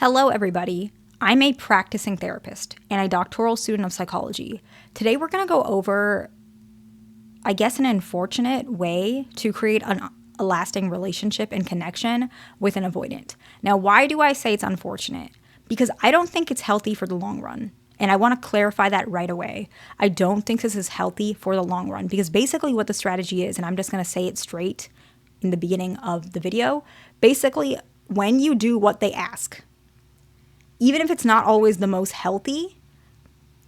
Hello, everybody. I'm a practicing therapist and a doctoral student of psychology. Today, we're going to go over, I guess, an unfortunate way to create a lasting relationship and connection with an avoidant. Now, why do I say it's unfortunate? Because I don't think it's healthy for the long run. And I want to clarify that right away. I don't think this is healthy for the long run because basically what the strategy is, and I'm just going to say it straight in the beginning of the video, basically when you do what they ask, even if it's not always the most healthy,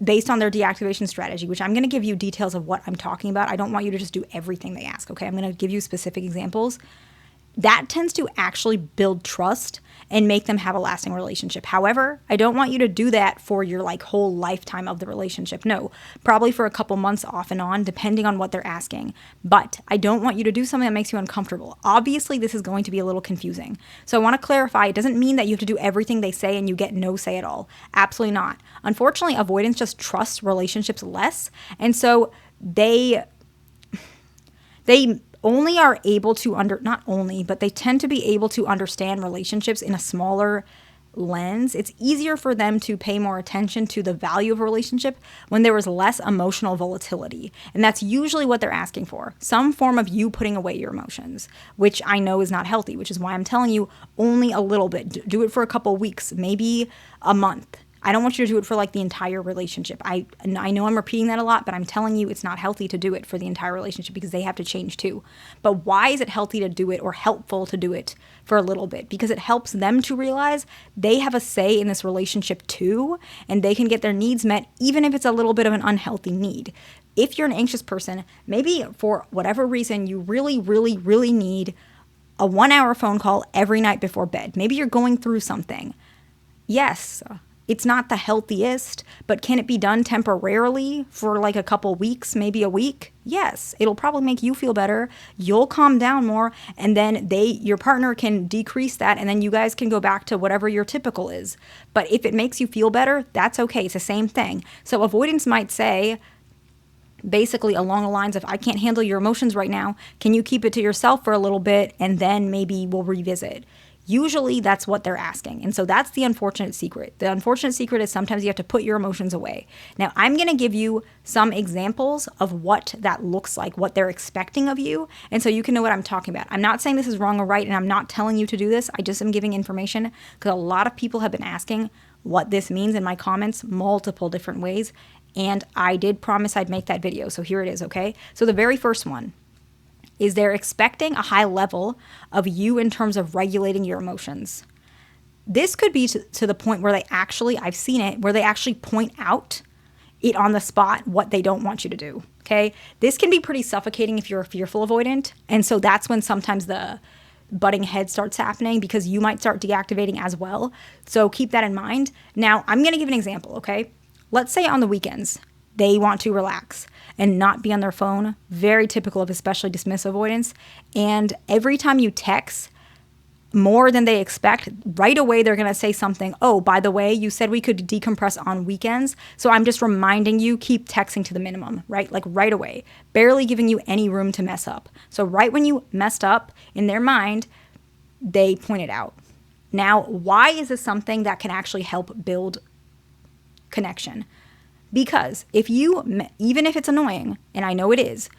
based on their deactivation strategy, which I'm going to give you details of what I'm talking about. I don't want you to just do everything they ask, okay? I'm going to give you specific examples. That tends to actually build trust and make them have a lasting relationship. However, I don't want you to do that for your whole lifetime of the relationship. No, probably for a couple months off and on, depending on what they're asking. But I don't want you to do something that makes you uncomfortable. Obviously, this is going to be a little confusing. So I want to clarify, it doesn't mean that you have to do everything they say and you get no say at all. Absolutely not. Unfortunately, avoidants just trust relationships less. And so they only are able to they tend to be able to understand relationships in a smaller lens. It's easier for them to pay more attention to the value of a relationship when there is less emotional volatility. And that's usually what they're asking for. Some form of you putting away your emotions, which I know is not healthy, which is why I'm telling you only a little bit. Do it for a couple weeks, maybe a month. I don't want you to do it for the entire relationship. I know I'm repeating that a lot, but I'm telling you it's not healthy to do it for the entire relationship because they have to change too. But why is it healthy to do it or helpful to do it for a little bit? Because it helps them to realize they have a say in this relationship too, and they can get their needs met even if it's a little bit of an unhealthy need. If you're an anxious person, maybe for whatever reason you really, really, really need a 1-hour phone call every night before bed. Maybe you're going through something. Yes, it's not the healthiest, but can it be done temporarily for a couple weeks, maybe a week? Yes, it'll probably make you feel better. You'll calm down more, and then your partner can decrease that, and then you guys can go back to whatever your typical is. But if it makes you feel better, that's okay. It's the same thing. So avoidance might say, basically along the lines of, I can't handle your emotions right now. Can you keep it to yourself for a little bit, and then maybe we'll revisit? Usually that's what they're asking. And so that's the unfortunate secret. The unfortunate secret is sometimes you have to put your emotions away. Now, I'm going to give you some examples of what that looks like, what they're expecting of you. And so you can know what I'm talking about. I'm not saying this is wrong or right, and I'm not telling you to do this. I just am giving information because a lot of people have been asking what this means in my comments multiple different ways. And I did promise I'd make that video. So here it is, okay? So the very first one is they're expecting a high level of you in terms of regulating your emotions. This could be to the point where I've seen it, where they actually point out it on the spot what they don't want you to do, okay? This can be pretty suffocating if you're a fearful avoidant, and so that's when sometimes the butting head starts happening because you might start deactivating as well. So keep that in mind. Now, I'm gonna give an example, okay? Let's say on the weekends, they want to relax and not be on their phone, very typical of especially dismissive avoidance. And every time you text more than they expect, right away they're going to say something, oh, by the way, you said we could decompress on weekends, so I'm just reminding you, keep texting to the minimum, right? Right away, barely giving you any room to mess up. So right when you messed up, in their mind, they point it out. Now, why is this something that can actually help build connection? Because if you, even if it's annoying, and I know it is,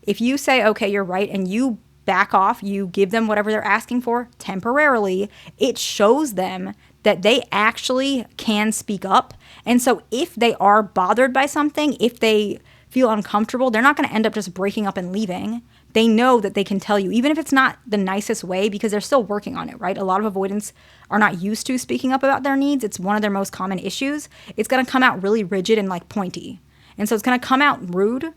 if you say, okay, you're right, and you back off, you give them whatever they're asking for temporarily, it shows them that they actually can speak up. And so if they are bothered by something, if they feel uncomfortable, they're not going to end up just breaking up and leaving. They know that they can tell you, even if it's not the nicest way, because they're still working on it, right? A lot of avoidants are not used to speaking up about their needs. It's one of their most common issues. It's going to come out really rigid and pointy. And so it's going to come out rude.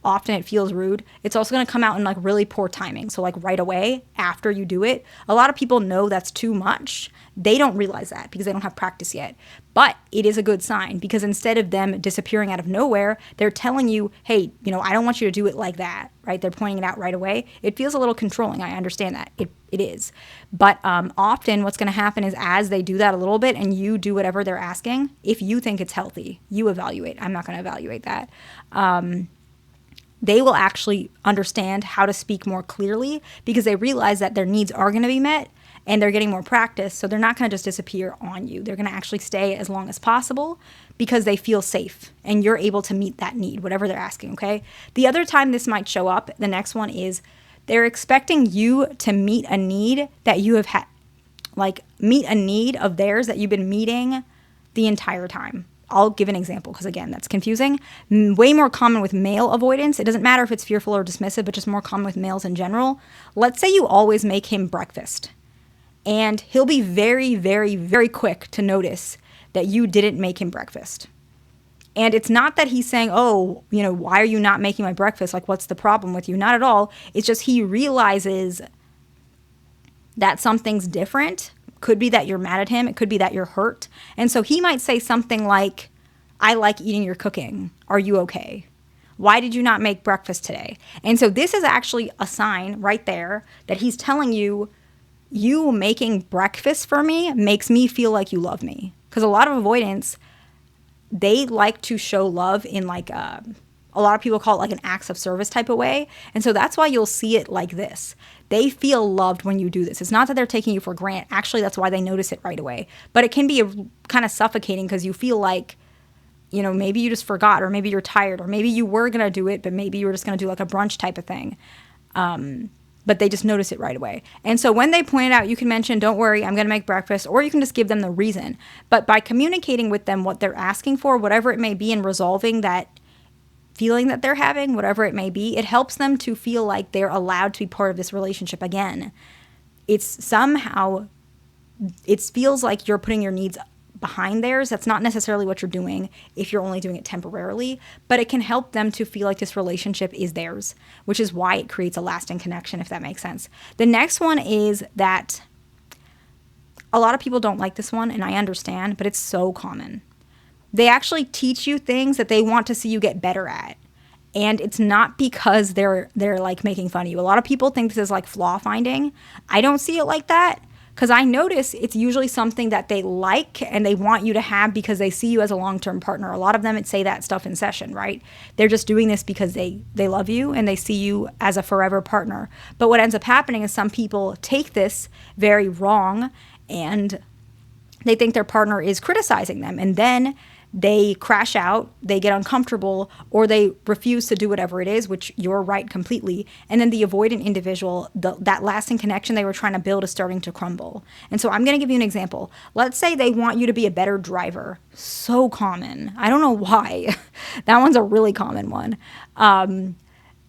Often it feels rude. It's also going to come out in really poor timing. So right away after you do it, a lot of people know that's too much. They don't realize that because they don't have practice yet. But it is a good sign because instead of them disappearing out of nowhere, they're telling you, hey, I don't want you to do it like that, right? They're pointing it out right away. It feels a little controlling. I understand that. It is. But often what's going to happen is as they do that a little bit and you do whatever they're asking, if you think it's healthy, you evaluate. I'm not going to evaluate that. They will actually understand how to speak more clearly because they realize that their needs are going to be met and they're getting more practice. So they're not going to just disappear on you. They're going to actually stay as long as possible because they feel safe and you're able to meet that need, whatever they're asking, okay? The other time this might show up, the next one is they're expecting you to meet a need that you have had, like meet a need of theirs that you've been meeting the entire time. I'll give an example because, again, that's confusing. Way more common with male avoidance. It doesn't matter if it's fearful or dismissive, but just more common with males in general. Let's say you always make him breakfast, and he'll be very, very, very quick to notice that you didn't make him breakfast. And it's not that he's saying, oh, why are you not making my breakfast? Like, what's the problem with you? Not at all. It's just he realizes that something's different. Could be that you're mad at him. It could be that you're hurt. And so he might say something like, I like eating your cooking. Are you okay? Why did you not make breakfast today? And so this is actually a sign right there that he's telling you, you making breakfast for me makes me feel like you love me. Because a lot of avoidants, they like to show love in like a lot of people call it like an acts of service type of way. And so that's why you'll see it like this. They feel loved when you do this. It's not that they're taking you for granted. Actually, that's why they notice it right away. But it can be kind of suffocating because you feel like, maybe you just forgot, or maybe you're tired, or maybe you were going to do it, but maybe you were just going to do like a brunch type of thing. But they just notice it right away. And so when they point it out, you can mention, don't worry, I'm going to make breakfast, or you can just give them the reason. But by communicating with them what they're asking for, whatever it may be, and resolving that feeling that they're having, whatever it may be, it helps them to feel like they're allowed to be part of this relationship again. It feels like you're putting your needs behind theirs. That's not necessarily what you're doing if you're only doing it temporarily, but it can help them to feel like this relationship is theirs, which is why it creates a lasting connection, if that makes sense. The next one is that a lot of people don't like this one, and I understand, but it's so common. They actually teach you things that they want to see you get better at. And it's not because they're like making fun of you. A lot of people think this is like flaw finding. I don't see it like that because I notice it's usually something that they like and they want you to have because they see you as a long-term partner. A lot of them say that stuff in session, right? They're just doing this because they love you and they see you as a forever partner. But what ends up happening is some people take this very wrong and they think their partner is criticizing them. And then they crash out, they get uncomfortable, or they refuse to do whatever it is, which you're right completely. And then the avoidant individual, that lasting connection they were trying to build is starting to crumble. And so I'm going to give you an example. Let's say they want you to be a better driver. So common. I don't know why. That one's a really common one. I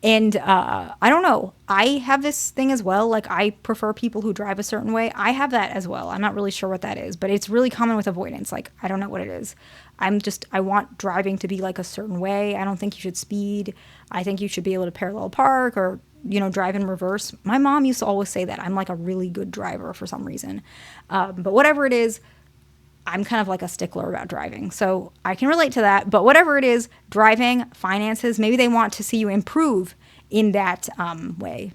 don't know. I have this thing as well. Like, I prefer people who drive a certain way. I have that as well. I'm not really sure what that is, but it's really common with avoidance. Like, I don't know what it is. I want driving to be like a certain way. I don't think you should speed. I think you should be able to parallel park or, drive in reverse. My mom used to always say that. I'm like a really good driver for some reason. But whatever it is, I'm kind of like a stickler about driving. So I can relate to that. But whatever it is, driving, finances, maybe they want to see you improve in that way,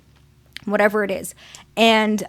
whatever it is. And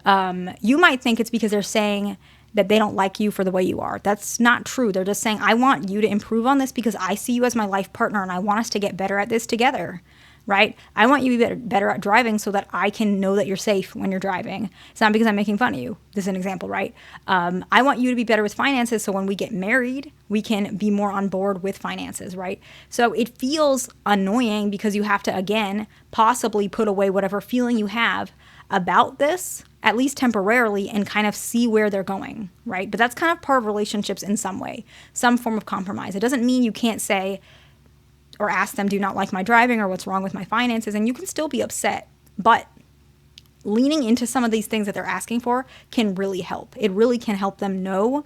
you might think it's because they're saying that they don't like you for the way you are. That's not true. They're just saying, I want you to improve on this because I see you as my life partner and I want us to get better at this together. Right? I want you to be better at driving so that I can know that you're safe when you're driving. It's not because I'm making fun of you. This is an example, right? I want you to be better with finances so when we get married, we can be more on board with finances, right? So it feels annoying because you have to, again, possibly put away whatever feeling you have about this, at least temporarily, and kind of see where they're going, right? But that's kind of part of relationships in some way, some form of compromise. It doesn't mean you can't say, or ask them, do you not like my driving or what's wrong with my finances? And you can still be upset. But leaning into some of these things that they're asking for can really help. It really can help them know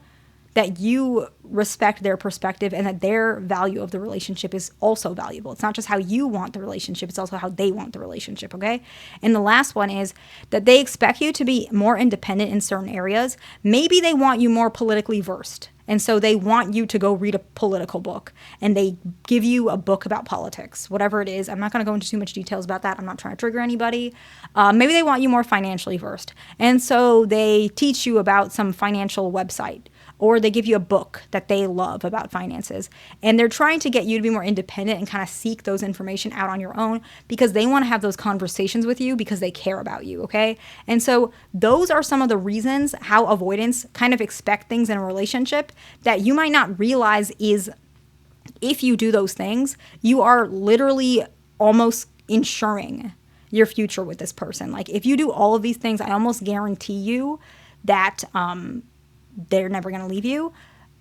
that you respect their perspective and that their value of the relationship is also valuable. It's not just how you want the relationship, it's also how they want the relationship, okay? And the last one is that they expect you to be more independent in certain areas. Maybe they want you more politically versed. And so they want you to go read a political book and they give you a book about politics, whatever it is. I'm not going to go into too much details about that. I'm not trying to trigger anybody. Maybe they want you more financially versed. And so they teach you about some financial website. or they give you a book that they love about finances. And they're trying to get you to be more independent and kind of seek those information out on your own because they want to have those conversations with you because they care about you, okay? And so those are some of the reasons how avoidants kind of expect things in a relationship that you might not realize is, if you do those things, you are literally almost insuring your future with this person. Like if you do all of these things, I almost guarantee you that they're never going to leave you.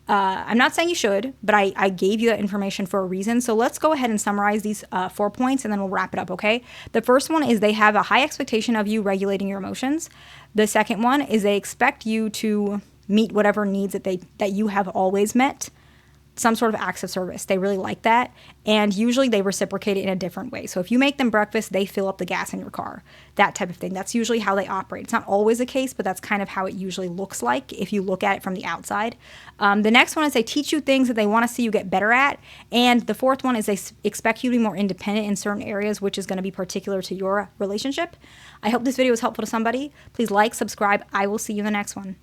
I'm not saying you should, but I gave you that information for a reason. So let's go ahead and summarize these 4 points and then we'll wrap it up, okay? The first one is they have a high expectation of you regulating your emotions. The second one is they expect you to meet whatever needs that you have always met. Some sort of acts of service. They really like that. And usually they reciprocate it in a different way. So if you make them breakfast, they fill up the gas in your car. That type of thing. That's usually how they operate. It's not always the case, but that's kind of how it usually looks like if you look at it from the outside. The next one is they teach you things that they want to see you get better at. And the fourth one is they expect you to be more independent in certain areas, which is going to be particular to your relationship. I hope this video was helpful to somebody. Please like, subscribe. I will see you in the next one.